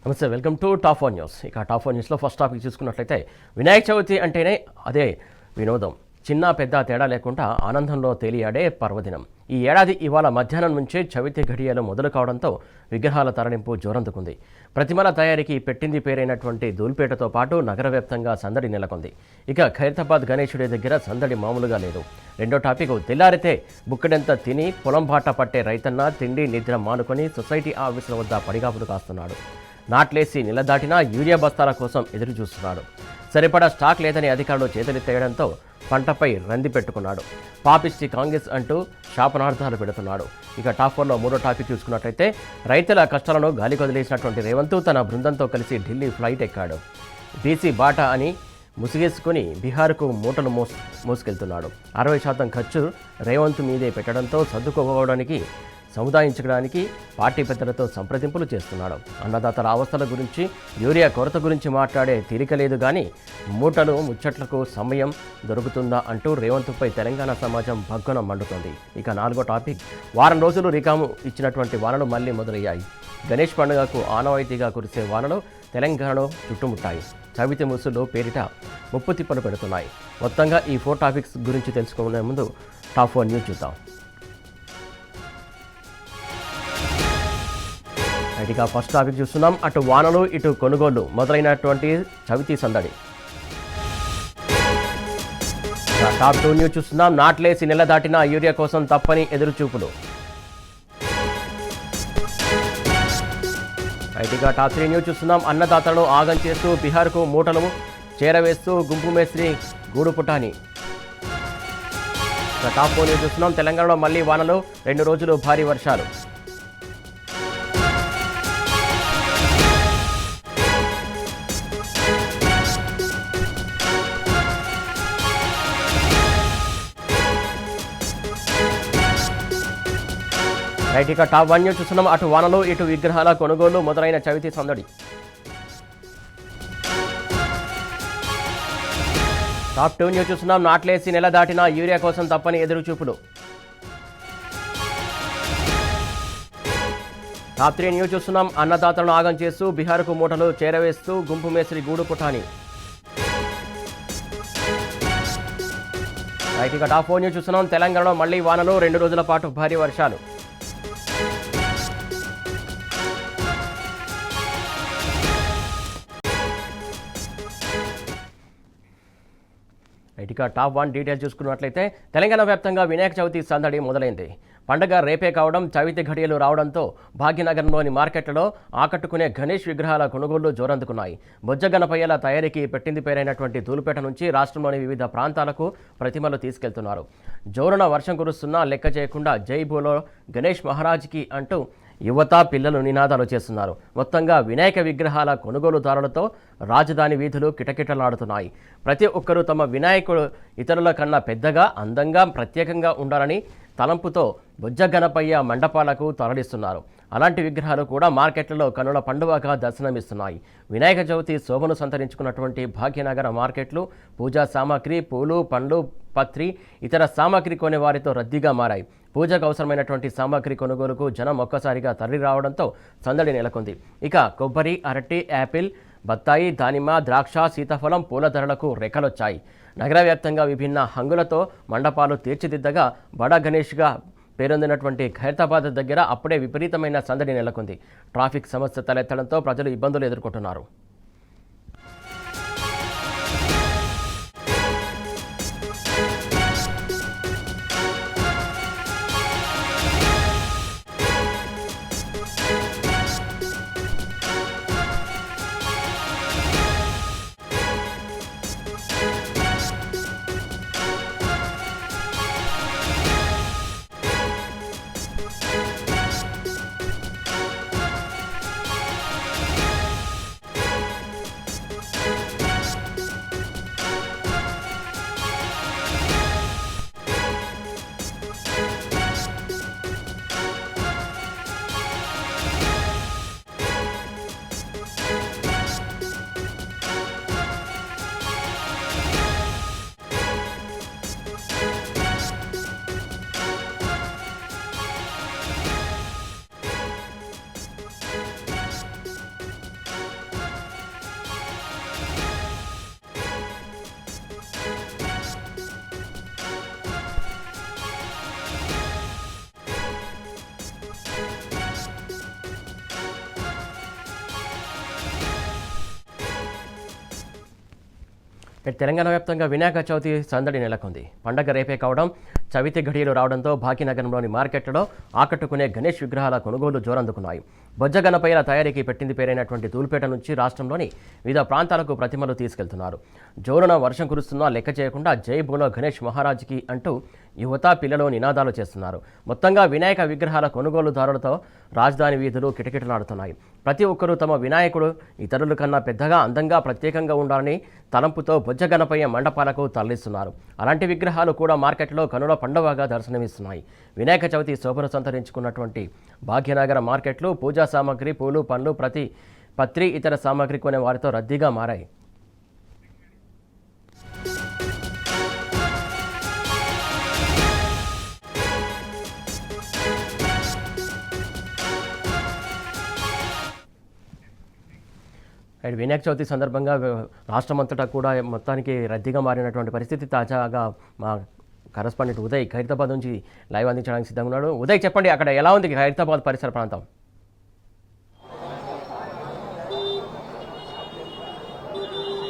నమస్తే, welcome to top one news. ఇక top one న్యూస్లో ఫస్ట్ టాపిక్ చూసుకున్నట్లయితే వినాయక చవితి అంటేనే అదే వినోదం. చిన్న పెద్ద తేడా లేకుండా ఆనందంలో తేలియాడే పర్వదినం. ఈ ఏడాది ఇవాళ మధ్యాహ్నం నుంచే చవితి ఘడియలు మొదలు కావడంతో విగ్రహాల తరలింపు జోరందుకుంది. ప్రతిమల తయారీకి పెట్టింది పేరైనటువంటి దూల్పేటతో పాటు నగర వ్యాప్తంగా సందడి నెలకొంది. ఇక ఖైరతాబాద్ గణేశుడి దగ్గర సందడి మామూలుగా లేదు. రెండో టాపిక్, తెల్లారితే బుక్కడెంత తిని పొలం బాట పట్టే రైతన్న తిండి నిద్ర మానుకొని సొసైటీ ఆఫీసుల వద్ద పడిగాపులు కాస్తున్నాడు. నాట్లేసి నిలదాటినా యూరియా బస్తాల కోసం ఎదురు చూస్తున్నాడు. సరిపడా స్టాక్ లేదని అధికారులు చేతులెత్తేయడంతో పంటపై రంది పెట్టుకున్నాడు. పాపిస్టి కాంగ్రెస్ అంటూ శాపనార్థాలు పెడుతున్నాడు. ఇక టాప్ ఫోర్లో మూడో టాపిక్ చూసుకున్నట్లయితే రైతుల కష్టాలను గాలి కొదిలేసినటువంటి రేవంత్ తన బృందంతో కలిసి ఢిల్లీ ఫ్లైట్ ఎక్కాడు. బీసీ బాట అని ముసిగేసుకుని బీహార్కు మూటలు మోసుకెళ్తున్నాడు. 60% ఖర్చు రేవంత్ మీదే పెట్టడంతో సర్దుకోవడానికి సముదాయించడానికి పార్టీ పెద్దలతో సంప్రదింపులు చేస్తున్నాడు. అన్నదాతల అవస్థల గురించి, యూరియా కొరత గురించి మాట్లాడే తీరిక లేదు కానీ మూటలు ముచ్చట్లకు సమయం దొరుకుతుందా అంటూ రేవంత్పై తెలంగాణ సమాజం భగ్గున మండుతోంది. ఇక నాలుగో టాపిక్, వారం రోజులు రికాము ఇచ్చినటువంటి వానలు మళ్లీ మొదలయ్యాయి. గణేష్ పండుగకు ఆనవాయితీగా కురిసే వానలు తెలంగాణలో చుట్టుముట్టాయి. చవితి ముసులు పేరిట ముప్పు తిప్పలు పెడుతున్నాయి. మొత్తంగా ఈ 4 టాపిక్స్ గురించి తెలుసుకునే ముందు టాప్ 1 న్యూస్ చూద్దాం. ఇక ఫస్ట్ టాపిక్ చూస్తున్నాం. అటు వానలు ఇటు కొనుగోళ్లు మొదలైనటువంటి చవితి సందడి. టాప్ 2 న్యూస్ చూస్తున్నాం. నాట్లేసి నెల దాటిన యూరియా కోసం తప్పని ఎదురుచూపులు. ఇక టాప్ 3 న్యూస్ చూస్తున్నాం. అన్నదాతలను ఆగం చేస్తూ బీహార్కు మూటలు చేరవేస్తూ గుంపు మేస్త్రి గూడుపుటాని. టాప్ 4 న్యూస్ చూస్తున్నాం. తెలంగాణలో మళ్లీ వానలు, 2 రోజులు భారీ వర్షాలు. ఇక టాప్ 1 న్యూస్ చూస్తున్నాం. అటు వానలు ఇటు విగ్రహాల కొనుగోలు మొదలైన చవితి సందడి. టాప్ 2 న్యూస్ చూస్తున్నాం. నాట్లేసి నెల దాటిన యూరియా కోసం తప్పని ఎదురుచూపులు. టాప్ 3 న్యూస్ చూస్తున్నాం. అన్నదాతలను ఆగం చేస్తూ బీహార్కు మూటలు చేరవేస్తూ గుంపు మేస్త్రి గూడు పుటాని. ఇక టాప్ 4 న్యూస్ చూస్తున్నాం. తెలంగాణలో మళ్లీ వానలు, 2 రోజుల పాటు భారీ వర్షాలు. ఇక టాప్ 1 డీటెయిల్స్ చూసుకున్నట్లయితే తెలంగాణ వ్యాప్తంగా వినాయక చవితి సందడి మొదలైంది. పండగ రేపే కావడం, చవితి ఘడియలు రావడంతో భాగ్యనగరంలోని మార్కెట్లలో ఆకట్టుకునే గణేష్ విగ్రహాల కొనుగోళ్లు జోరందుకున్నాయి. బొజ్జ గణపయ్యల తయారీకి పెట్టింది పేరైనటువంటి దూలుపేట నుంచి రాష్ట్రంలోని వివిధ ప్రాంతాలకు ప్రతిమలు తీసుకెళ్తున్నారు. జోరున వర్షం కురుస్తున్నా లెక్క చేయకుండా జై బోలో గణేష్ మహారాజ్కి అంటూ యువత, పిల్లలు నినాదాలు చేస్తున్నారు. మొత్తంగా వినాయక విగ్రహాల కొనుగోలుదారులతో రాజధాని వీధులు కిటకిటలాడుతున్నాయి. ప్రతి ఒక్కరూ తమ వినాయకుడు ఇతరుల కన్నా పెద్దగా, అందంగా, ప్రత్యేకంగా ఉండాలని తలంపుతో బొజ్జ గణపయ్య మండపాలకు తరలిస్తున్నారు. అలాంటి విగ్రహాలు కూడా మార్కెట్లలో కనుల పండుగగా దర్శనమిస్తున్నాయి. వినాయక చవితి శోభను సంతరించుకున్నటువంటి భాగ్యనగర మార్కెట్లు పూజా సామాగ్రి, పూలు, పండ్లు, పత్రి, ఇతర సామాగ్రి కొనే వారితో రద్దీగా మారాయి. పూజకు అవసరమైనటువంటి సామాగ్రి కొనుగోలుకు జనం ఒక్కసారిగా తరలి రావడంతో సందడి నెలకొంది. ఇక కొబ్బరి, అరటి, యాపిల్, బత్తాయి, దానిమ్మ, ద్రాక్ష, సీతాఫలం పూల ధరలకు రెక్కలొచ్చాయి. నగర వ్యాప్తంగా విభిన్న హంగులతో మండపాలు తీర్చిదిద్దగా బడా గణేష్గా పేరొందినటువంటి ఖైరతాబాద్ దగ్గర అప్పుడే విపరీతమైన సందడి నెలకొంది. ట్రాఫిక్ సమస్య తలెత్తడంతో ప్రజలు ఇబ్బందులు ఎదుర్కొంటున్నారు. తెలంగాణ వ్యాప్తంగా వినాయక చవితి సందడి నెలకొంది. పండగ రేపే కావడం, చవితి ఘడియలు రావడంతో భాగ్యనగరంలోని మార్కెట్లలో ఆకట్టుకునే గణేష్ విగ్రహాల కొనుగోలు జోరందుకున్నాయి. బొజ్జ గణపయ్యల తయారీకి పెట్టింది పేరైనటువంటి దూల్పేట నుంచి రాష్ట్రంలోని వివిధ ప్రాంతాలకు ప్రతిమలు తీసుకెళ్తున్నారు. జోరున వర్షం కురుస్తున్నా లెక్క చేయకుండా జై బోలో గణేష్ మహారాజ్కి అంటూ యువత పిల్లలు నినాదాలు చేస్తున్నారు. మొత్తంగా వినాయక విగ్రహాల కొనుగోలుదారులతో రాజధాని వీధులు కిటకిటలాడుతున్నాయి. ప్రతి ఒక్కరూ తమ వినాయకుడు ఇతరుల కన్నా పెద్దగా అందంగా ప్రత్యేకంగా ఉండాలని తలంపుతో బొజ్జ గణపయ్య మండపాలకు తరలిస్తున్నారు. అలాంటి విగ్రహాలు కూడా మార్కెట్లో కనుల పండువగా దర్శనమిస్తున్నాయి. వినాయక చవితి శోభను సంతరించుకున్నటువంటి భాగ్యనగర మార్కెట్లు పూజా సామాగ్రి, పూలు, పండ్లు, పత్రి ఇతర సామాగ్రి కొనే వారితో రద్దీగా మారాయి. వినాయక చవితి సందర్భంగా రాష్ట్రమంతటా కూడా మొత్తానికి రద్దీగా మారినటువంటి పరిస్థితి. తాజాగా మా కరస్పాండెంట్ ఉదయ్ ఖైరతాబాద్ నుంచి లైవ్ అందించడానికి సిద్ధంగా ఉన్నాడు. ఉదయ్, చెప్పండి, అక్కడ ఎలా ఉంది ఖైరతాబాద్ పరిసర ప్రాంతం?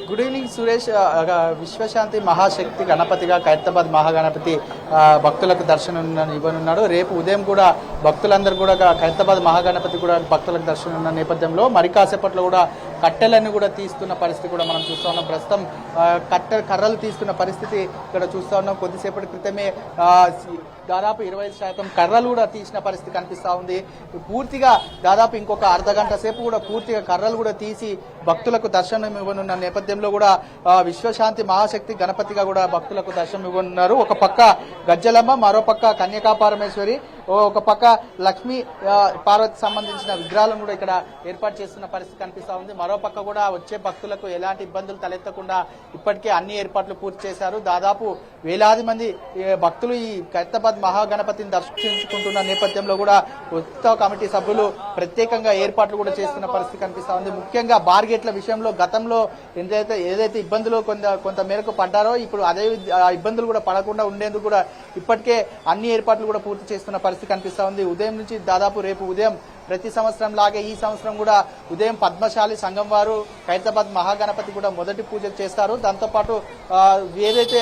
Good evening Suresh. విశ్వశాంతి మహాశక్తి గణపతిగా ఖైరతాబాద్ మహాగణపతి భక్తులకు దర్శనం ఇవ్వనున్నాడు. రేపు ఉదయం కూడా భక్తులందరూ కూడా ఖైరతాబాద్ మహాగణపతి కూడా భక్తులకు దర్శనం ఉన్న నేపథ్యంలో మరి కాసేపట్లో కూడా కట్టెలన్నీ కూడా తీస్తున్న పరిస్థితి కూడా మనం చూస్తూ ఉన్నాం. ప్రస్తుతం కర్రలు తీస్తున్న పరిస్థితి ఇక్కడ చూస్తూ ఉన్నాం. కొద్దిసేపటి క్రితమే దాదాపు 25% కర్రలు కూడా తీసిన పరిస్థితి కనిపిస్తూ ఉంది. పూర్తిగా దాదాపు ఇంకొక అర్ధగంట సేపు కూడా పూర్తిగా కర్రలు కూడా తీసి భక్తులకు దర్శనం ఇవ్వనున్న నేపథ్యంలో కూడా విశ్వశాంతి మహాశక్తి గణపతిగా కూడా భక్తులకు దర్శనం ఇవ్వనున్నారు. ఒక పక్క గజ్జలమ్మ, మరో పక్క కన్యకా పరమేశ్వరి, ఒక పక్క లక్ష్మీ పార్వతికి సంబంధించిన విగ్రహాలను కూడా ఇక్కడ ఏర్పాటు చేస్తున్న పరిస్థితి కనిపిస్తూ ఉంది. మరో పక్క కూడా వచ్చే భక్తులకు ఎలాంటి ఇబ్బందులు తలెత్తకుండా ఇప్పటికే అన్ని ఏర్పాట్లు పూర్తి చేశారు. దాదాపు వేలాది మంది భక్తులు ఈ ఖైరతాబాద్ మహాగణపతిని దర్శించుకుంటున్న నేపథ్యంలో కూడా ఉత్సవ కమిటీ సభ్యులు ప్రత్యేకంగా ఏర్పాట్లు కూడా చేస్తున్న పరిస్థితి కనిపిస్తూ ఉంది. ముఖ్యంగా బార్గేట్ల విషయంలో గతంలో ఏదైతే ఇబ్బందులు కొంత మేరకు పడ్డారో ఇప్పుడు అదే ఇబ్బందులు కూడా పడకుండా ఉండేందుకు కూడా ఇప్పటికే అన్ని ఏర్పాట్లు కూడా పూర్తి చేస్తున్న పరిస్థితి కనిపిస్తూ ఉంది. ఉదయం నుంచి దాదాపు రేపు ఉదయం ప్రతి సంవత్సరం లాగే ఈ సంవత్సరం కూడా ఉదయం పద్మశాలి సంఘం వారు ఖైరతాబాద్ మహాగణపతి కూడా మొదటి పూజ చేస్తారు. దాంతోపాటు ఏదైతే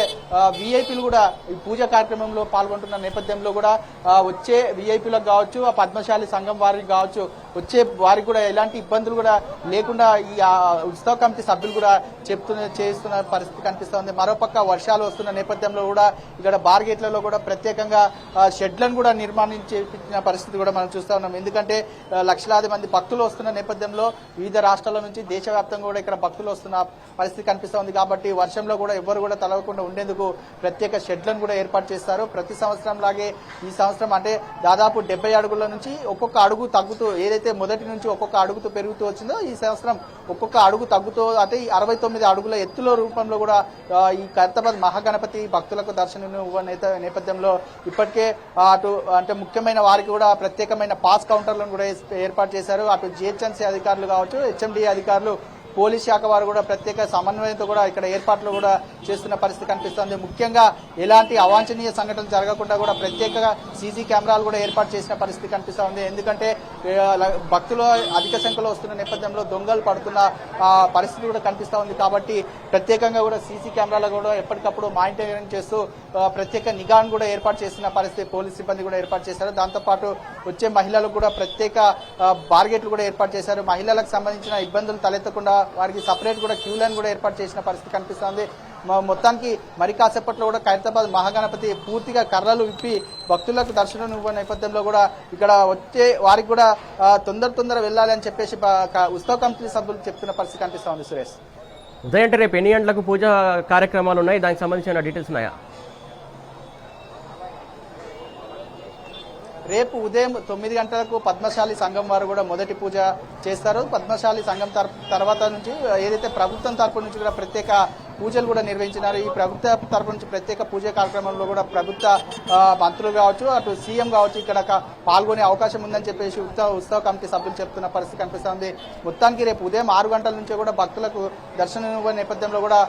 విఐపీలు కూడా ఈ పూజ కార్యక్రమంలో పాల్గొంటున్న నేపథ్యంలో కూడా వచ్చే విఐపీలకు కావచ్చు, ఆ పద్మశాలి సంఘం వారికి కావచ్చు, వచ్చే వారికి కూడా ఎలాంటి ఇబ్బందులు కూడా లేకుండా ఈ ఉత్సవ కమిటీ సభ్యులు కూడా చేస్తున్న పరిస్థితి కనిపిస్తోంది. మరోపక్క వర్షాలు వస్తున్న నేపథ్యంలో కూడా ఇక్కడ బార్గేట్లలో కూడా ప్రత్యేకంగా షెడ్లను కూడా నిర్మాణించిన పరిస్థితి కూడా మనం చూస్తా ఉన్నాం. ఎందుకంటే లక్షలాది మంది భక్తులు వస్తున్న నేపథ్యంలో వివిధ రాష్ట్రాల నుంచి దేశవ్యాప్తంగా కూడా ఇక్కడ భక్తులు వస్తున్న పరిస్థితి కనిపిస్తోంది. కాబట్టి వర్షంలో కూడా ఎవ్వరు కూడా తలవకుండా ఉండేందుకు ప్రత్యేక షెడ్లను కూడా ఏర్పాటు చేస్తారు. ప్రతి సంవత్సరం లాగే ఈ సంవత్సరం అంటే దాదాపు 70 అడుగుల నుంచి ఒక్కొక్క అడుగు తగ్గుతూ, ఏదైతే మొదటి నుంచి ఒక్కొక్క అడుగుతూ పెరుగుతూ వచ్చిందో ఈ సంవత్సరం ఒక్కొక్క అడుగు తగ్గుతూ అంటే 69 అడుగుల ఎత్తుల రూపంలో కూడా ఈ ఖైరతాబాద్ మహాగణపతి భక్తులకు దర్శనం నేపథ్యంలో ఇప్పటికే అటు అంటే ముఖ్యమైన వారికి కూడా ప్రత్యేకమైన పాస్ కౌంటర్లను కూడా ఏర్పాటు చేశారు. అటు జిహెచ్ఎంసీ అధికారులు కావచ్చు, హెచ్ఎండి అధికారులు, పోలీస్ శాఖ వారు కూడా ప్రత్యేక సమన్వయంతో కూడా ఇక్కడ ఏర్పాట్లు కూడా చేస్తున్న పరిస్థితి కనిపిస్తుంది. ముఖ్యంగా ఎలాంటి అవాంఛనీయ సంఘటనలు జరగకుండా కూడా ప్రత్యేకంగా సీసీ కెమెరాలు కూడా ఏర్పాటు చేసిన పరిస్థితి కనిపిస్తూ ఉంది. ఎందుకంటే భక్తులు అధిక సంఖ్యలో వస్తున్న నేపథ్యంలో దొంగలు పడుతున్న పరిస్థితి కూడా కనిపిస్తూ ఉంది. కాబట్టి ప్రత్యేకంగా కూడా సీసీ కెమెరాలు కూడా ఎప్పటికప్పుడు మానిటరింగ్ చేస్తూ ప్రత్యేక నిఘాను కూడా ఏర్పాటు చేసిన పరిస్థితి పోలీస్ సిబ్బంది కూడా ఏర్పాటు చేశారు. దాంతోపాటు వచ్చే మహిళలకు కూడా ప్రత్యేక బార్గేట్లు కూడా ఏర్పాటు చేశారు. మహిళలకు సంబంధించిన ఇబ్బందులు తలెత్తకుండా వారికి సపరేట్ కూడా క్యూ లైన్ కూడా ఏర్పాటు చేసిన పరిస్థితి కనిపిస్తోంది. మొత్తానికి మరి కాసేపట్లో కూడా ఖైరతాబాద్ మహాగణపతి పూర్తిగా కర్రలు విప్పి భక్తులకు దర్శనం ఇవ్వే నేపథ్యంలో కూడా ఇక్కడ వచ్చే వారికి కూడా తొందర వెళ్ళాలి అని చెప్పేసి ఉత్సవ కమిటీ సభ్యులు చెప్తున్న పరిస్థితి కనిపిస్తోంది. సురేష్, ఉదయం అంటే రేపు ఎన్ని గంటలకు పూజ కార్యక్రమాలు ఉన్నాయి, దానికి సంబంధించిన డీటెయిల్స్ ఉన్నాయా? రేపు ఉదయం 9 గంటలకు పద్మశాలి సంఘం వారు కూడా మొదటి పూజ చేస్తారు. పద్మశాలి సంఘం తర్వాత నుంచి ఏదైతే ప్రభుత్వం తరపు నుంచి కూడా ప్రత్యేక పూజలు కూడా నిర్వహించినారు. ఈ ప్రభుత్వ తరపు నుంచి ప్రత్యేక పూజ కార్యక్రమంలో కూడా ప్రభుత్వ మంత్రులు కావచ్చు, అటు సీఎం కావచ్చు ఇక్కడ పాల్గొనే అవకాశం ఉందని చెప్పేసి ఉత్సవ కమిటీ సభ్యులు చెప్తున్న పరిస్థితి కనిపిస్తుంది. మొత్తానికి రేపు ఉదయం 6 గంటల నుంచే కూడా భక్తులకు దర్శనం ఇవ్వే నేపథ్యంలో కూడా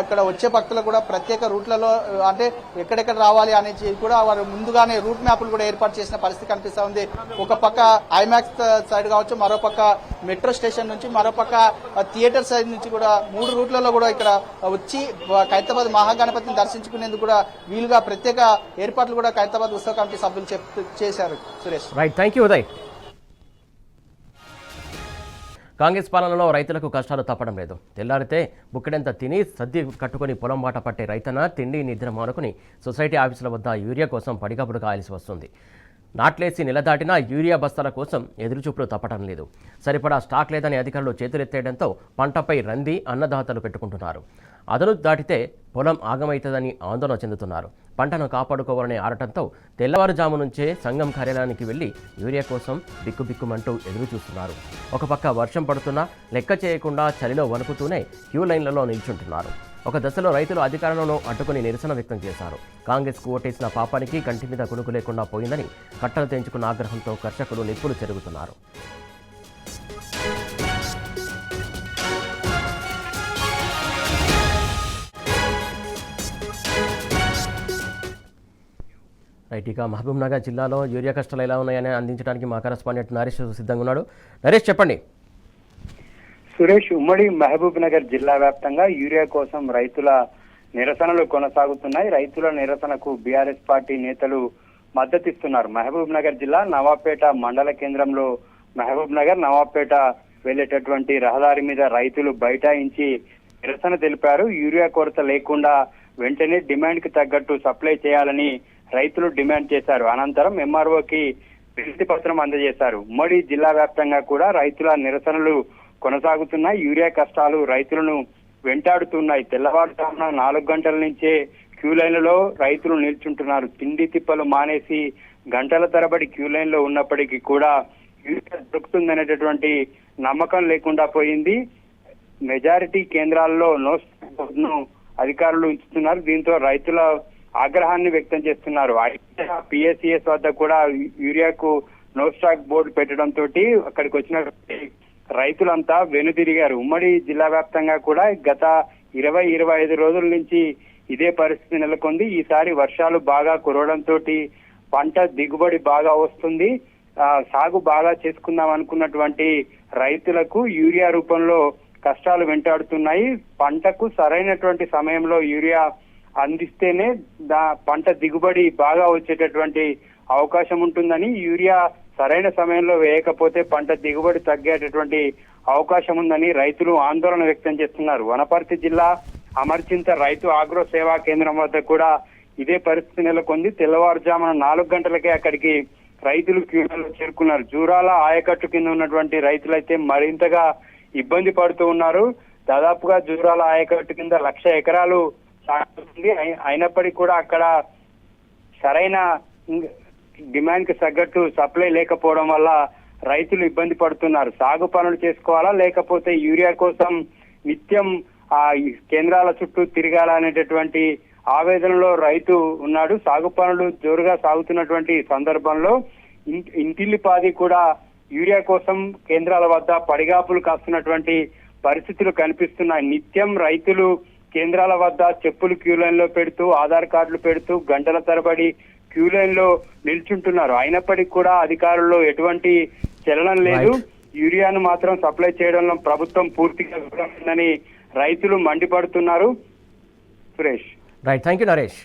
ఇక్కడ వచ్చే భక్తులకు కూడా ప్రత్యేక రూట్లలో అంటే ఎక్కడెక్కడ రావాలి అనేది కూడా వారు ముందుగానే రూట్ మ్యాప్లు కూడా ఏర్పాటు చేసిన పరిస్థితి కనిపిస్తూ ఉంది. ఒక పక్క ఐమాక్స్ సైడ్ కావచ్చు, మరో పక్క మెట్రో స్టేషన్ నుంచి, మరో పక్క థియేటర్ సైడ్ నుంచి కూడా 3 రూట్లలో కూడా ఇక్కడ వచ్చి ఖైరతాబాద్ మహాగణపతిని దర్శించుకునేందుకు కూడా వీలుగా ప్రత్యేక ఏర్పాట్లు కూడా ఖైరతాబాద్ ఉత్సవ కమిటీ సభ్యులు చేశారు. Suresh, right, thank you Uday. Congress పాలనలో రైతులకు కష్టాలు తప్పడం లేదు. తెల్లారితే బుక్కడెంత తిని సద్ది కట్టుకుని పొలం బాట పట్టే రైతన్న తిండి నిద్ర మానుకుని సొసైటీ ఆఫీసుల వద్ద యూరియా కోసం పడికప్పుడు కాయాల్సి వస్తుంది. నాట్లేసి నిలదాటినా యూరియా బస్తాల కోసం ఎదురుచూపులు తప్పడం లేదు. సరిపడా స్టాక్ లేదని అధికారులు చేతులెత్తేయడంతో పంటపై రంది అన్నదాతలు పెట్టుకుంటున్నారు. అదను దాటితే పొలం ఆగమవుతుందని ఆందోళన చెందుతున్నారు. పంటను కాపాడుకోవాలనే ఆరటంతో తెల్లవారుజాము నుంచే సంఘం కార్యాలయానికి వెళ్లి యూరియా కోసం బిక్కుబిక్కుమంటూ ఎదురు చూస్తున్నారు. ఒక పక్క వర్షం పడుతున్నా లెక్క చేయకుండా చలిలో వణుకుతూనే క్యూ లైన్లలో నిల్చుంటున్నారు. ఒక దశలో రైతులు అధికారంలో అడ్డుకుని నిరసన వ్యక్తం చేశారు. కాంగ్రెస్కు ఓటేసిన పాపానికి కంటి మీద కునుకు లేకుండా పోయిందని కట్టలు తెంచుకున్న ఆగ్రహంతో కర్షకులు నిప్పులు చెరుగుతున్నారు. రైట్, ఇక మహబూబ్నగర్ జిల్లాలో యూరియా కష్టాలు ఎలా ఉన్నాయని అందించడానికి మా కరెస్పాండెంట్ నరేష్ సిద్ధంగా ఉన్నాడు. నరేష్, చెప్పండి. సురేష్, ఉమ్మడి మహబూబ్ నగర్ జిల్లా వ్యాప్తంగా యూరియా కోసం రైతుల నిరసనలు కొనసాగుతున్నాయి. రైతుల నిరసనకు బీఆర్ఎస్ పార్టీ నేతలు మద్దతిస్తున్నారు. మహబూబ్ నగర్ జిల్లా నవాబ్పేట మండల కేంద్రంలో మహబూబ్ నగర్ నవాబ్పేట వెళ్లేటటువంటి రహదారి మీద రైతులు బైఠాయించి నిరసన తెలిపారు. యూరియా కొరత లేకుండా వెంటనే డిమాండ్ కి తగ్గట్టు సప్లై చేయాలని రైతులు డిమాండ్ చేశారు. అనంతరం ఎంఆర్ఓకి వినతి పత్రం అందజేశారు. ఉమ్మడి జిల్లా వ్యాప్తంగా కూడా రైతుల నిరసనలు కొనసాగుతున్నాయి. యూరియా కష్టాలు రైతులను వెంటాడుతున్నాయి. తెల్లవారుజామున 4 గంటల నుంచే క్యూ లైన్లలో రైతులు నిల్చుంటున్నారు. తిండి తిప్పలు మానేసి గంటల తరబడి క్యూ లైన్ లో ఉన్నప్పటికీ కూడా యూరియా దొరుకుతుందనేటటువంటి నమ్మకం లేకుండా పోయింది. మెజారిటీ కేంద్రాల్లో నో స్టాక్ ను అధికారులు ఉంచుతున్నారు. దీంతో రైతుల ఆగ్రహాన్ని వ్యక్తం చేస్తున్నారు. పిఎస్సిఎస్ వద్ద కూడా యూరియాకు నో స్టాక్ బోర్డు పెట్టడంతో అక్కడికి వచ్చిన రైతులంతా వెనుదిరిగారు. ఉమ్మడి జిల్లా వ్యాప్తంగా కూడా గత 20-25 రోజుల నుంచి ఇదే పరిస్థితి నెలకొంది. ఈసారి వర్షాలు బాగా కురవడంతో పంట దిగుబడి బాగా వస్తుంది. సాగు బాగా చేసుకుందాం అనుకున్నటువంటి రైతులకు యూరియా రూపంలో కష్టాలు వెంటాడుతున్నాయి. పంటకు సరైనటువంటి సమయంలో యూరియా అందిస్తేనే పంట దిగుబడి బాగా వచ్చేటటువంటి అవకాశం ఉంటుందని, యూరియా సరైన సమయంలో వేయకపోతే పంట దిగుబడి తగ్గేటటువంటి అవకాశం ఉందని రైతులు ఆందోళన వ్యక్తం చేస్తున్నారు. వనపర్తి జిల్లా అమర్చింత రైతు ఆగ్రో సేవా కేంద్రం వద్ద కూడా ఇదే పరిస్థితి నెలకొంది. తెల్లవారుజామున 4 గంటలకే అక్కడికి రైతులు క్యూలలో చేరుకున్నారు. జూరాల ఆయకట్టు కింద ఉన్నటువంటి రైతులైతే మరింతగా ఇబ్బంది పడుతూ ఉన్నారు. దాదాపుగా జూరాల ఆయకట్టు కింద 1,00,000 ఎకరాలు సాగుతుంది. అయినప్పటికీ కూడా అక్కడ సరైన డిమాండ్ కి తగ్గట్టు సప్లై లేకపోవడం వల్ల రైతులు ఇబ్బంది పడుతున్నారు. సాగు పనులు చేసుకోవాలా లేకపోతే యూరియా కోసం నిత్యం ఆ కేంద్రాల చుట్టూ తిరగాలనేటటువంటి ఆవేదనలో రైతు ఉన్నాడు. సాగు పనులు జోరుగా సాగుతున్నటువంటి సందర్భంలో ఇంటిల్లిపాది కూడా యూరియా కోసం కేంద్రాల వద్ద పడిగాపులు కాస్తున్నటువంటి పరిస్థితులు కనిపిస్తున్నాయి. నిత్యం రైతులు కేంద్రాల వద్ద చెప్పులు క్యూ లైన్ లో పెడుతూ ఆధార్ కార్డులు పెడుతూ గంటల తరబడి క్యూ లైన్ లో నిల్చుంటున్నారు. అయినప్పటికీ కూడా అధికారుల్లో ఎటువంటి చలనం లేదు. యూరియాను మాత్రం సప్లై చేయడంలో ప్రభుత్వం పూర్తిగా విఫలమైందని రైతులు మండిపడుతున్నారు. Suresh, right, thank you Naresh.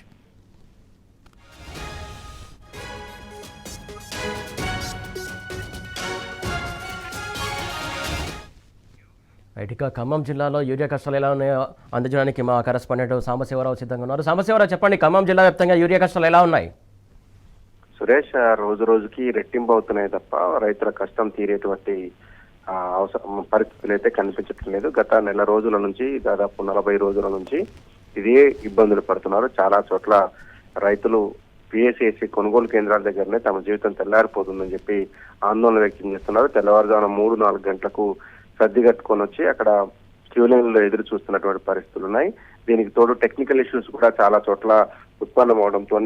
Right, ఇక ఖమ్మం జిల్లాలో యూరియా కష్టాలు ఎలా ఉన్నాయో అందజేయడానికి మా కరెస్పాండెంట్ సాంబశివరావు సిద్ధంగా ఉన్నారు. సాంబశివరావు, చెప్పండి, ఖమ్మం జిల్లా వ్యాప్తంగా యూరియా కష్టాలు ఎలా ఉన్నాయి? సురేష్, రోజు రోజుకి రెట్టింపు అవుతున్నాయి తప్ప రైతుల కష్టం తీరేటువంటి అవసరం పరిస్థితులు అయితే కనిపించట్లేదు లేదు. గత నెల రోజుల నుంచి దాదాపు 40 రోజుల నుంచి ఇదే ఇబ్బందులు పడుతున్నారు. చాలా చోట్ల రైతులు పిఎస్సిఎస్సి కొనుగోలు కేంద్రాల దగ్గరనే తమ జీవితం తెల్లారిపోతుందని చెప్పి ఆందోళన వ్యక్తం చేస్తున్నారు. తెల్లవారుజామున 3-4 గంటలకు సర్ది కట్టుకొని వచ్చి అక్కడ క్యూ లైన్లో ఎదురు చూస్తున్నటువంటి పరిస్థితులు ఉన్నాయి. దీనికి తోడు టెక్నికల్ ఇష్యూస్ కూడా చాలా చోట్ల ఉత్పన్నం అవడంతో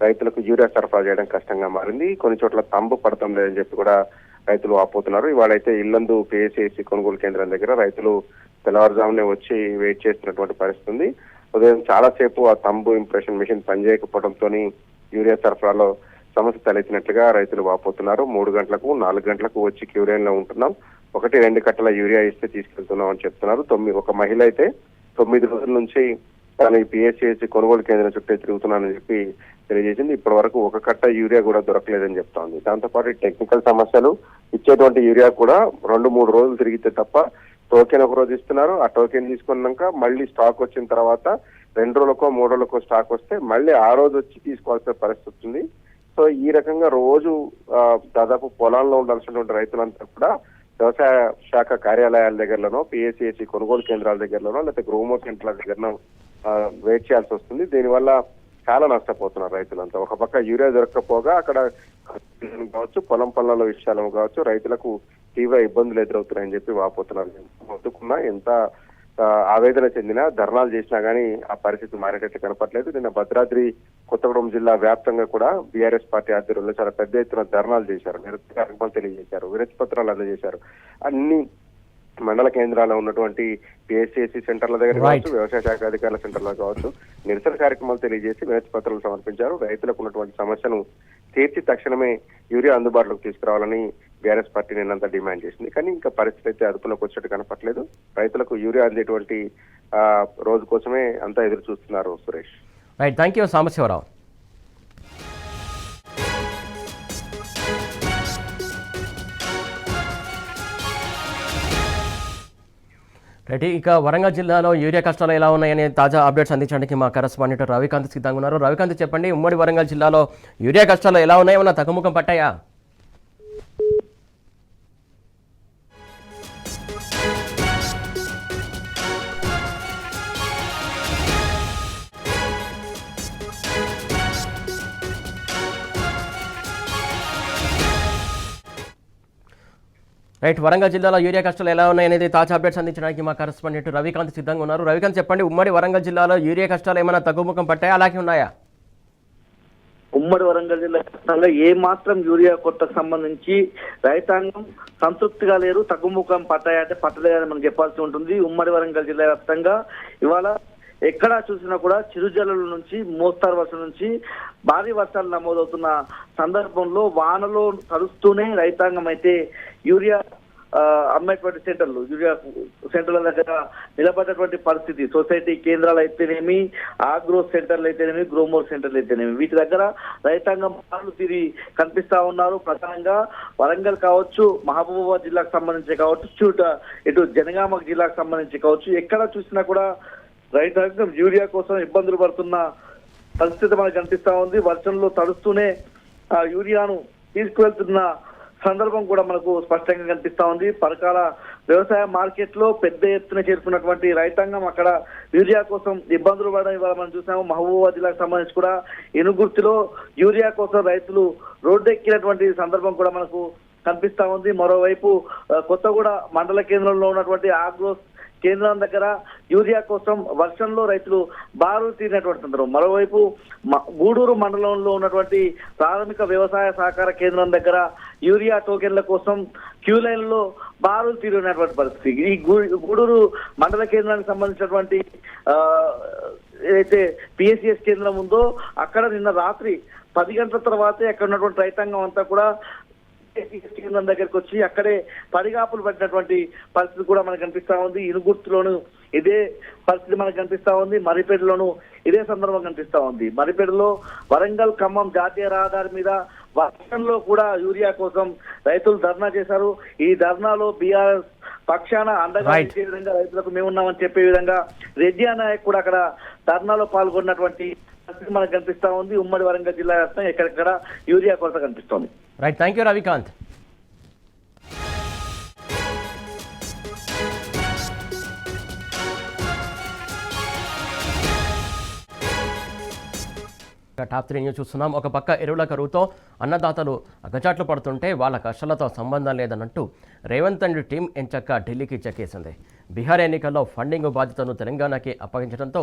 రైతులకు యూరియా సరఫరా చేయడం కష్టంగా మారింది. కొన్ని చోట్ల తంబు పడటం లేదని చెప్పి కూడా రైతులు వాపోతున్నారు. ఇవాళైతే ఇల్లందు పిఎస్సిఎస్సి కొనుగోలు కేంద్రం దగ్గర రైతులు తెల్లవారుజామునే వచ్చి వెయిట్ చేస్తున్నటువంటి పరిస్థితి ఉంది. ఉదయం చాలాసేపు ఆ తంబు ఇంప్రెషన్ మిషన్ పనిచేయకపోవడంతో యూరియా సరఫరాలో సమస్య తలెత్తినట్లుగా రైతులు వాపోతున్నారు. 3 గంటలకు 4 గంటలకు వచ్చి క్యూ లైన్ లో ఉంటున్నాం, 1-2 కట్టల యూరియా ఇస్తే తీసుకెళ్తున్నాం అని చెప్తున్నారు. ఒక మహిళ అయితే 9 రోజుల నుంచి తాను ఈ పిఎస్సిఎస్సి కొనుగోలు కేంద్రం చుట్టే తిరుగుతున్నానని చెప్పి తెలియజేసింది. ఇప్పటి వరకు ఒక కట్ట యూరియా కూడా దొరకలేదని చెప్తోంది. దాంతోపాటు టెక్నికల్ సమస్యలు, ఇచ్చేటువంటి యూరియా కూడా 2-3 రోజులు తిరిగితే తప్ప టోకెన్ ఒక రోజు ఇస్తున్నారు. ఆ టోకెన్ తీసుకున్నాక మళ్ళీ స్టాక్ వచ్చిన తర్వాత 2 రోజులకో 3 రోజులకో స్టాక్ వస్తే మళ్ళీ ఆ రోజు వచ్చి తీసుకోవాల్సిన పరిస్థితి ఉంది. సో ఈ రకంగా రోజు దాదాపు పొలాల్లో ఉండాల్సినటువంటి రైతులంతా కూడా వ్యవసాయ శాఖ కార్యాలయాల దగ్గరలోనో, పిఎస్సిఎస్సి కొనుగోలు కేంద్రాల దగ్గరలోనో, లేకపోతే గ్రోమోర్ సెంటర్ల దగ్గరనో వెయిట్ చేయాల్సి వస్తుంది. దీనివల్ల చాలా నష్టపోతున్నారు రైతులంతా. ఒక పక్క యూరియా దొరకకపోగా అక్కడ కావచ్చు, పొలం పనులలో విషయాలు కావచ్చు, రైతులకు తీవ్ర ఇబ్బందులు ఎదురవుతున్నాయని చెప్పి వాపోతున్నారు. మొత్తుకున్నా ఎంత ఆవేదన చెందినా, ధర్నాలు చేసినా గానీ ఆ పరిస్థితి మారేటట్టు కనపట్లేదు. నిన్న భద్రాద్రి కొత్తగూడెం జిల్లా వ్యాప్తంగా కూడా బీఆర్ఎస్ పార్టీ ఆధ్వర్యంలో చాలా పెద్ద ఎత్తున ధర్నాలు చేశారు, నిరసన కార్యక్రమాలు తెలియజేశారు, వినతి పత్రాలు అందజేశారు. అన్ని మండల కేంద్రాల్లో ఉన్నటువంటి పిఎస్సిఎస్సి సెంటర్ల దగ్గర కావచ్చు, వ్యవసాయ శాఖ అధికారుల సెంటర్లో కావచ్చు నిరసన కార్యక్రమాలు తెలియజేసి వినతి పత్రాలు సమర్పించారు. రైతులకు ఉన్నటువంటి సమస్యను తీర్చి తక్షణమే యూరియా అందుబాటులోకి తీసుకురావాలని బీఆర్ఎస్ పార్టీ నిన్నంతా డిమాండ్ చేసింది. కానీ ఇంకా పరిస్థితి అయితే అదుపులోకి వచ్చేట్టు కనపట్లేదు. రైతులకు యూరియా అందేటువంటి రోజు కోసమే అంతా ఎదురు చూస్తున్నారు. Suresh, right, thank you Sambasivarao. Right, ఇక వరంగల్ జిల్లాలో యూరియా కష్టాలు ఎలా ఉన్నాయనే తాజా అప్డేట్స్ అందించడానికి మా కరెస్పాండెంట్ రవికాంత్ సిద్ధంగా ఉన్నారు. రవికాంత్, చెప్పండి, ఉమ్మడి వరంగల్ జిల్లాలో యూరియా కష్టాలు ఎలా ఉన్నాయో, ఏమన్నా తగ్గుముఖం పట్టాయా? రైట్, వరంగల్ జిల్లాలో యూరియా కష్టాలు ఎలా ఉన్నాయనేది తాజా అప్డేట్స్ అందించడానికి మా కరెస్పాండెంట్ రవికాంత్ సిద్ధంగా ఉన్నారు. రవికాంత్, చెప్పండి, ఉమ్మడి వరంగల్ జిల్లాలో యూరియా కష్టాలు ఏమైనా తగ్గుముఖం పట్టాయా, అలాగే ఉన్నాయా? ఉమ్మడి వరంగల్ జిల్లా వ్యాప్తంగా ఏ మాత్రం యూరియా కొరతకు సంబంధించి రైతాంగం సంతృప్తిగా లేరు. తగ్గుముఖం పట్టాయంటే పట్టలేదని మనం చెప్పాల్సి ఉంటుంది. ఉమ్మడి వరంగల్ జిల్లా వ్యాప్తంగా ఇవాళ ఎక్కడా చూసినా కూడా చిరుజల్లుల నుంచి మోస్తారు వర్షం నుంచి భారీ వర్షాలు నమోదవుతున్న సందర్భంలో వానలో తడుస్తూనే రైతాంగం అయితే యూరియా అమ్మేటువంటి సెంటర్లు, యూరియా సెంటర్ల దగ్గర నిలబడ్డటువంటి పరిస్థితి. సొసైటీ కేంద్రాలు అయితేనేమి, ఆగ్రో సెంటర్లు అయితేనేమి, గ్రోమోర్ సెంటర్లు అయితేనేమి, వీటి దగ్గర రైతాంగం మార్లు తిరిగి కనిపిస్తా ఉన్నారు. ప్రధానంగా వరంగల్ కావచ్చు, మహబూబాబాద్ జిల్లాకు సంబంధించి కావచ్చు, ఇటు జనగామ జిల్లాకు సంబంధించి కావచ్చు, ఎక్కడ చూసినా కూడా రైతాంగం యూరియా కోసం ఇబ్బందులు పడుతున్న పరిస్థితి మనకు కనిపిస్తా ఉంది. వర్షంలో తడుస్తూనే ఆ యూరియాను తీసుకువెళ్తున్న సందర్భం కూడా మనకు స్పష్టంగా కనిపిస్తా ఉంది. పరకాల వ్యవసాయ మార్కెట్ లో పెద్ద ఎత్తున చేరుకున్నటువంటి రైతాంగం అక్కడ యూరియా కోసం ఇబ్బందులు పడడం ఇవాళ మనం చూసాము. మహబూబాబాద్ జిల్లాకు సంబంధించి కూడా ఎనుగుర్తిలో యూరియా కోసం రైతులు రోడ్డెక్కినటువంటి సందర్భం కూడా మనకు కనిపిస్తా ఉంది. మరోవైపు కొత్తగూడ మండల కేంద్రంలో ఉన్నటువంటి ఆగ్రో కేంద్రం దగ్గర యూరియా కోసం వర్షంలో రైతులు బారులు తీరినటువంటి సందర్భం. మరోవైపు గూడూరు మండలంలో ఉన్నటువంటి ప్రాథమిక వ్యవసాయ సహకార కేంద్రం దగ్గర యూరియా టోకెన్ల కోసం క్యూ లైన్లో బారులు తీరినటువంటి పరిస్థితి. ఈ గూడూరు మండల కేంద్రానికి సంబంధించినటువంటి ఏదైతే పిఎస్సిఎస్ కేంద్రం ఉందో అక్కడ నిన్న రాత్రి 10 గంటల తర్వాతే అక్కడ ఉన్నటువంటి రైతాంగం అంతా కూడా కేంద్రం దగ్గరికి వచ్చి అక్కడే పడిగాపులు పడినటువంటి పరిస్థితి కూడా మనకు కనిపిస్తా ఉంది. ఇనుగుర్తిలోను ఇదే పరిస్థితి మనకు కనిపిస్తా ఉంది. మరిపేటలోను ఇదే సందర్భం కనిపిస్తా ఉంది. మరిపేటలో వరంగల్ ఖమ్మం జాతీయ రహదారి మీద వర్షంలో కూడా యూరియా కోసం రైతులు ధర్నా చేశారు. ఈ ధర్నాలో బీఆర్ఎస్ పక్షాన అండగా ఇచ్చే విధంగా రైతులకు మేమున్నామని చెప్పే విధంగా రెడ్డి నాయక్ కూడా అక్కడ ధర్నాలో పాల్గొన్నటువంటి పరిస్థితి మనకు కనిపిస్తా ఉంది. ఉమ్మడి వరంగల్ జిల్లా వ్యాప్తంగా ఎక్కడెక్కడ యూరియా కొరత కనిపిస్తోంది. Right, thank you Ravikant. Top 3 news చూస్తున్నాం. ఒక పక్క ఎరువుల కరువుతో అన్నదాతలు అగచాట్లు పడుతుంటే వాళ్ళ కష్టాలతో సంబంధం లేదన్నట్టు రేవంత్ అండ్ టీం ఎంచక్క ఢిల్లీకి చెక్కేసింది. బీహార్ ఎన్నికల్లో ఫండింగ్ బాధ్యతను తెలంగాణకి అప్పగించడంతో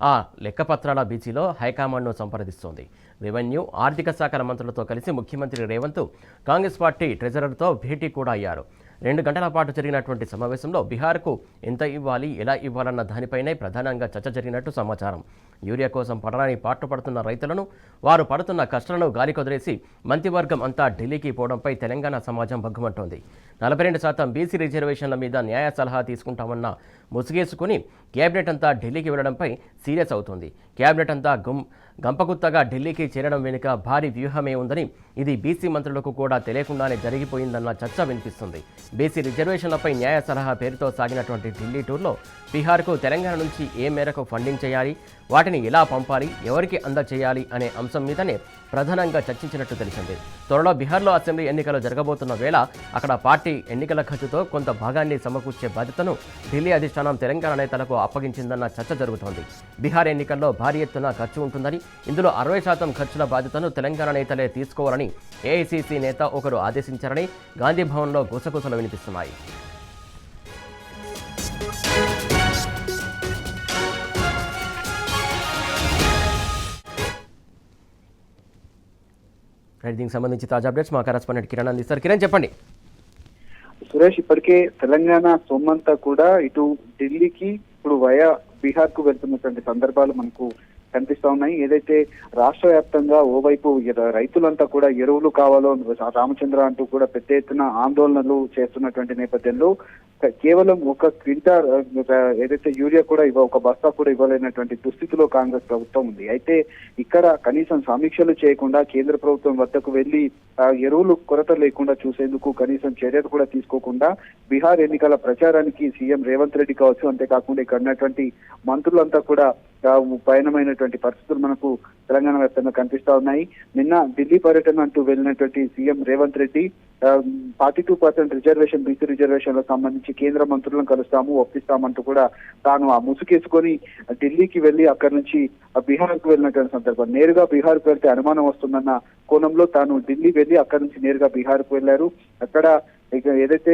ఆ లెక్కపత్రాల బీచీలో హైకమాండ్ను సంప్రదిస్తోంది. రెవెన్యూ, ఆర్థిక శాఖల మంత్రులతో కలిసి ముఖ్యమంత్రి రేవంత్ కాంగ్రెస్ పార్టీ ట్రెజరర్తో భేటీ కూడా అయ్యారు. 2 గంటల పాటు జరిగినటువంటి సమావేశంలో బీహార్కు ఎంత ఇవ్వాలి, ఎలా ఇవ్వాలన్న దానిపైనే ప్రధానంగా చర్చ జరిగినట్టు సమాచారం. యూరియా కోసం పడరాని పాటుపడుతున్న రైతులను, వారు పడుతున్న కష్టాలను గాలికొదిలేసి మంత్రివర్గం అంతా ఢిల్లీకి పోవడంపై తెలంగాణ సమాజం బగ్గుమంటోంది. 42% బీసీ రిజర్వేషన్ల మీద న్యాయ సలహా తీసుకుంటామన్న ముసుగేసుకుని కేబినెట్ అంతా ఢిల్లీకి వెళ్లడంపై సీరియస్ అవుతోంది. కేబినెట్ అంతా గంపగుత్తగా ఢిల్లీకి చేరడం వెనుక భారీ వ్యూహమే ఉందని, ఇది బీసీ మంత్రులకు కూడా తెలియకుండానే జరిగిపోయిందన్న చర్చ వినిపిస్తుంది. బీసీ రిజర్వేషన్లపై న్యాయ సలహా పేరుతో సాగినటువంటి ఢిల్లీ టూర్లో బీహార్కు తెలంగాణ నుంచి ఏ మేరకు ఫండింగ్ చేయాలి, వాటిని ఎలా పంపాలి, ఎవరికి అందజేయాలి అనే అంశం మీదనే ప్రధానంగా చర్చించినట్టు తెలిసింది. త్వరలో బీహార్లో అసెంబ్లీ ఎన్నికలు జరగబోతున్న వేళ అక్కడ పార్టీ ఎన్నికల ఖర్చుతో కొంత భాగాన్ని సమకూర్చే బాధ్యతను ఢిల్లీ అధిష్టానం తెలంగాణ నేతలకు అప్పగించిందన్న చర్చ జరుగుతోంది. బీహార్ ఎన్నికల్లో భారీ ఎత్తున ఖర్చు ఉంటుందని, ఇందులో 60% ఖర్చుల బాధ్యతను తెలంగాణ నేతలే తీసుకోవాలని ఏఐసీసీ నేత ఒకరు ఆదేశించారని గాంధీ భవన్లో గుసగుసలు వినిపిస్తున్నాయి. దీనికి సంబంధించి తాజా అప్డేట్స్ మా కరెస్పాండెంట్ కిరణ్ అందిస్తారు. కిరణ్, చెప్పండి. సురేష్, ఇప్పటికే తెలంగాణ సొమ్మంతా కూడా ఇటు ఢిల్లీకి ఇప్పుడు వయా బీహార్ కు వెళ్తున్నటువంటి సందర్భాలు మనకు కనిపిస్తా ఉన్నాయి. ఏదైతే రాష్ట్ర వ్యాప్తంగా ఓవైపు రైతులంతా కూడా ఎరువులు కావాలో రామచంద్ర అంటూ కూడా పెద్ద ఎత్తున ఆందోళనలు చేస్తున్నటువంటి నేపథ్యంలో కేవలం ఒక క్వింటాల్ ఏదైతే యూరియా కూడా ఒక బస్తా కూడా ఇవ్వలేనటువంటి దుస్థితిలో కాంగ్రెస్ ప్రభుత్వం ఉంది. అయితే ఇక్కడ కనీసం సమీక్షలు చేయకుండా కేంద్ర ప్రభుత్వం వద్దకు వెళ్లి ఎరువులు కొరత లేకుండా చూసేందుకు కనీసం చర్యలు కూడా తీసుకోకుండా బీహార్ ఎన్నికల ప్రచారానికి సీఎం రేవంత్ రెడ్డి కావచ్చు, అంతేకాకుండా ఇక్కడ ఉన్నటువంటి మంత్రులంతా కూడా పయనమైనటువంటి పరిస్థితులు మనకు తెలంగాణ వ్యాప్తంగా కనిపిస్తా ఉన్నాయి. నిన్న ఢిల్లీ పర్యటన అంటూ వెళ్ళినటువంటి CM Revanth Reddy 42% reservation BC రిజర్వేషన్లకు సంబంధించి కేంద్ర మంత్రులను కలుస్తాము, ఒప్పిస్తామంటూ కూడా తాను ఆ ముసుగేసుకొని ఢిల్లీకి వెళ్లి అక్కడి నుంచి బీహార్కు వెళ్ళినటువంటి సందర్భం. నేరుగా బీహార్కు వెళ్తే అనుమానం వస్తుందన్న కోణంలో తాను ఢిల్లీ వెళ్లి అక్కడి నుంచి నేరుగా బీహార్కు వెళ్లారు. అక్కడ ఇక ఏదైతే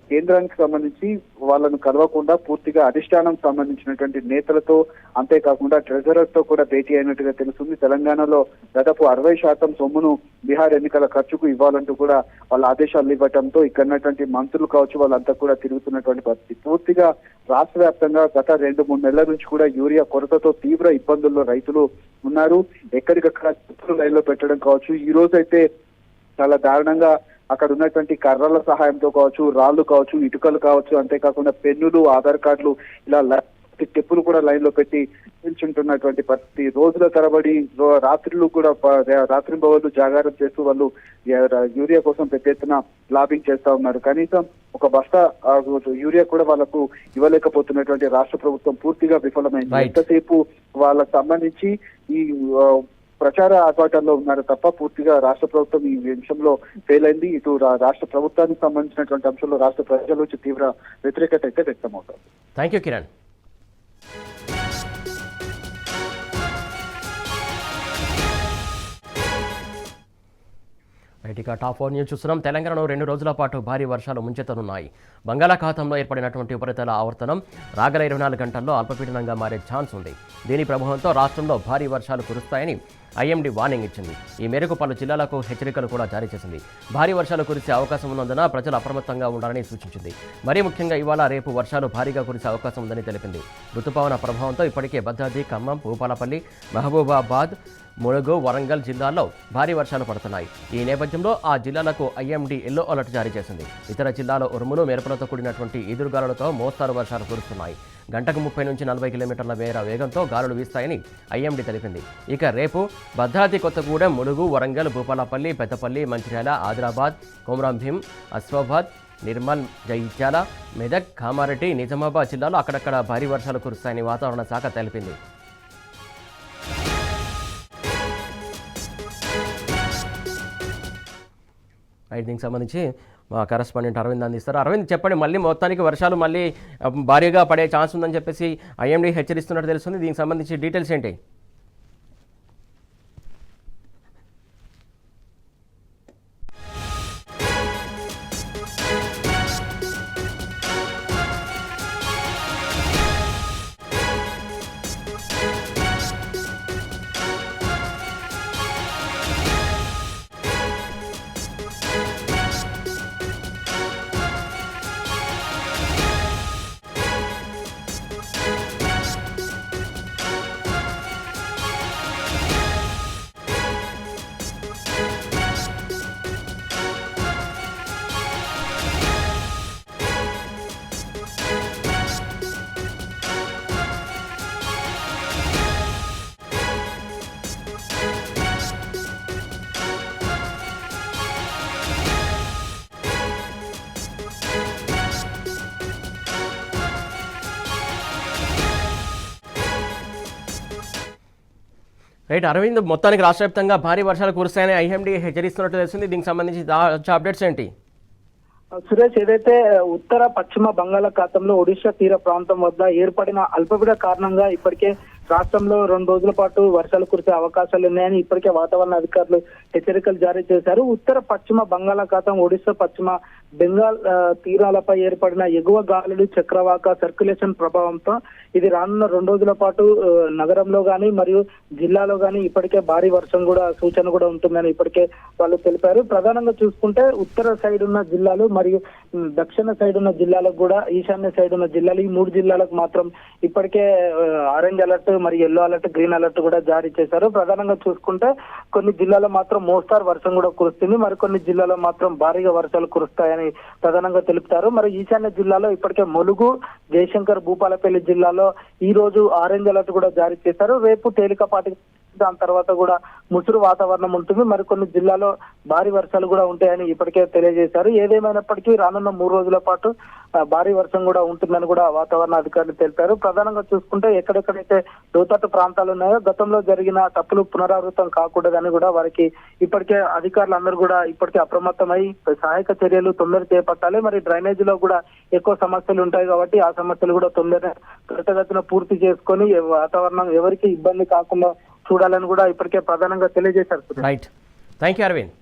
కేంద్రానికి సంబంధించి వాళ్ళను కలవకుండా పూర్తిగా అధిష్టానం సంబంధించినటువంటి నేతలతో, అంతేకాకుండా ట్రెజరర్ తో కూడా భేటీ అయినట్టుగా తెలుస్తుంది. తెలంగాణలో దాదాపు 60% సొమ్మును బీహార్ ఎన్నికల ఖర్చుకు ఇవ్వాలంటూ కూడా వాళ్ళ ఆదేశాలు ఇవ్వడంతో ఇక్కడ ఉన్నటువంటి మంత్రులు కావచ్చు వాళ్ళంతా కూడా తిరుగుతున్నటువంటి పరిస్థితి. పూర్తిగా రాష్ట్ర వ్యాప్తంగా గత 2-3 నెలల నుంచి కూడా యూరియా కొరతతో తీవ్ర ఇబ్బందుల్లో రైతులు ఉన్నారు. ఎక్కడికక్కడ చెప్పులు లైన్లో పెట్టడం కావచ్చు, ఈ రోజైతే చాలా దారుణంగా అక్కడ ఉన్నటువంటి కర్రల సహాయంతో కావచ్చు, రాళ్లు కావచ్చు, ఇటుకలు కావచ్చు, అంతేకాకుండా పెన్నులు, ఆధార్ కార్డులు ఇలా స్టెప్పులు కూడా లైన్ లో పెట్టి నిల్చుంటున్నటువంటి పరిస్థితి. రోజుల తరబడి రాత్రులు కూడా రాత్రింబవళ్ళు జాగారం చేస్తూ వాళ్ళు యూరియా కోసం పెద్ద ఎత్తున లాబింగ్ చేస్తా ఉన్నారు. కనీసం ఒక బస్తా యూరియా కూడా వాళ్ళకు ఇవ్వలేకపోతున్నటువంటి రాష్ట్ర ప్రభుత్వం పూర్తిగా విఫలమైంది. ఎంతసేపు వాళ్ళకు సంబంధించి ఈ ప్రచార ఆర్భాటాల్లో ఉన్నారు తప్ప పూర్తిగా రాష్ట్ర ప్రభుత్వం ఈ విషయంలో ఫెయిల్ అయింది. ఇటు రాష్ట్ర ప్రభుత్వానికి సంబంధించినటువంటి అంశంలో రాష్ట్ర ప్రజల నుంచి తీవ్ర వ్యతిరేకత అయితే వ్యక్తమవుతుంది. Thank you Kiran. ఇక టాప్ 4 న్యూస్ చూస్తున్నాం. తెలంగాణలో 2 రోజుల పాటు భారీ వర్షాలు ముంచెత్తనున్నాయి. బంగాళాఖాతంలో ఏర్పడినటువంటి ఉపరితల ఆవర్తనం రాగల 24 గంటల్లో అల్పపీడనంగా మారే ఛాన్స్ ఉంది. దీని ప్రభావంతో రాష్ట్రంలో భారీ వర్షాలు కురుస్తాయని ఐఎండీ వార్నింగ్ ఇచ్చింది. ఈ మేరకు పలు జిల్లాలకు హెచ్చరికలు కూడా జారీ చేసింది. భారీ వర్షాలు కురిసే అవకాశం ఉన్నందున ప్రజలు అప్రమత్తంగా ఉండాలని సూచించింది. మరీ ముఖ్యంగా ఇవాళ రేపు వర్షాలు భారీగా కురిసే అవకాశం ఉందని తెలిపింది. రుతుపవన ప్రభావంతో ఇప్పటికే భద్రాద్రి, ఖమ్మం, భూపాలపల్లి, మహబూబాబాద్, ములుగు, వరంగల్ జిల్లాల్లో భారీ వర్షాలు పడుతున్నాయి. ఈ నేపథ్యంలో ఆ జిల్లాలకు ఐఎండీ ఎల్లో అలర్ట్ జారీ చేసింది. ఇతర జిల్లాలో ఉరుములు, మెరుపులతో కూడినటువంటి ఈదురుగాలులతో మోస్తారు వర్షాలు కురుస్తున్నాయి. గంటకు 30 నుంచి 40 కిలోమీటర్ల వేగంతో గాలులు వీస్తాయని ఐఎండీ తెలిపింది. ఇక రేపు భద్రాద్రి, కొత్తగూడెం, ములుగు, వరంగల్, భూపాలపల్లి, పెద్దపల్లి, మంచిర్యాల, ఆదిలాబాద్, కొమరంభీం, అస్ఫాబాద్, నిర్మల్, జగిత్యాల, మెదక్, కామారెడ్డి, నిజామాబాద్ జిల్లాలో అక్కడక్కడ భారీ వర్షాలు కురుస్తాయని వాతావరణ శాఖ తెలిపింది. దీనికి సంబంధించి మా కరెస్పాండెంట్ అరవింద్ అందిస్తారు. అరవింద్, చెప్పండి, మళ్ళీ మొత్తానికి వర్షాలు మళ్ళీ భారీగా పడే ఛాన్స్ ఉందని చెప్పేసి ఐఎండీ హెచ్చరిస్తున్నట్టు తెలుస్తుంది. దీనికి సంబంధించి డీటెయిల్స్ ఏంటి? రైట్ అరవింద్, మొత్తానికి రాష్ట్ర వ్యాప్తంగా భారీ వర్షాలు కురుస్తాయని ఐఎండీ హెచ్చరిస్తున్నట్టు తెలిసింది. దీనికి సంబంధించి అప్డేట్స్ ఏంటి? సురేష్, ఏదైతే ఉత్తర పశ్చిమ బంగాళాఖాతంలో ఒడిశా తీర ప్రాంతం వద్ద ఏర్పడిన అల్పపీడన కారణంగా ఇప్పటికే రాష్ట్రంలో 2 రోజుల పాటు వర్షాలు కురిసే అవకాశాలు ఉన్నాయని ఇప్పటికే వాతావరణ అధికారులు హెచ్చరికలు జారీ చేశారు. ఉత్తర పశ్చిమ బంగాళాఖాతం, ఒడిశా పశ్చిమ బెంగాల్ తీరాలపై ఏర్పడిన ఎగువ గాలులు చక్రవాక సర్క్యులేషన్ ప్రభావంతో ఇది రానున్న 2 రోజుల పాటు నగరంలో గాని మరియు జిల్లాలో గాని ఇప్పటికే భారీ వర్షం కూడా సూచన కూడా ఉంటుందని ఇప్పటికే వాళ్ళు తెలిపారు. ప్రధానంగా చూసుకుంటే ఉత్తర సైడ్ ఉన్న జిల్లాలు మరియు దక్షిణ సైడ్ ఉన్న జిల్లాలకు కూడా, ఈశాన్య సైడ్ ఉన్న జిల్లాలు, ఈ 3 జిల్లాలకు మాత్రం ఇప్పటికే ఆరెంజ్ అలర్ట్ మరియు ఎల్లో అలర్ట్, గ్రీన్ అలర్ట్ కూడా జారీ చేశారు. ప్రధానంగా చూసుకుంటే కొన్ని జిల్లాలో మాత్రం మోస్తారు వర్షం కూడా కురుస్తుంది, మరికొన్ని జిల్లాలో మాత్రం భారీగా వర్షాలు కురుస్తాయని ప్రధానంగా తెలుపుతారు. మరి ఈశాన్య జిల్లాలో ఇప్పటికే ములుగు, జయశంకర్, భూపాలపల్లి జిల్లాలో ఈ రోజు ఆరెంజ్ అలర్ట్ కూడా జారీ చేశారు. రేపు తేలికపాటి, దాని తర్వాత కూడా ముసురు వాతావరణం ఉంటుంది. మరికొన్ని జిల్లాలో భారీ వర్షాలు కూడా ఉంటాయని ఇప్పటికే తెలియజేశారు. ఏదేమైనప్పటికీ రానున్న 3 రోజుల పాటు భారీ వర్షం కూడా ఉంటుందని కూడా వాతావరణ అధికారులు తెలిపారు. ప్రధానంగా చూసుకుంటే ఎక్కడెక్కడైతే లోతట్టు ప్రాంతాలు ఉన్నాయో గతంలో జరిగిన తప్పులు పునరావృతం కాకూడదని కూడా వారికి ఇప్పటికే అధికారులందరూ కూడా ఇప్పటికే అప్రమత్తమై సహాయక చర్యలు తొందర చేపట్టాలి. మరి డ్రైనేజీలో కూడా ఎక్కువ సమస్యలు ఉంటాయి కాబట్టి ఆ సమస్యలు కూడా త్వరితగతిన పూర్తి చేసుకొని వాతావరణం ఎవరికి ఇబ్బంది కాకుండా చూడాలని కూడా ఇప్పటికే ప్రధానంగా తెలియజేశారు. Right, thank you Arvind.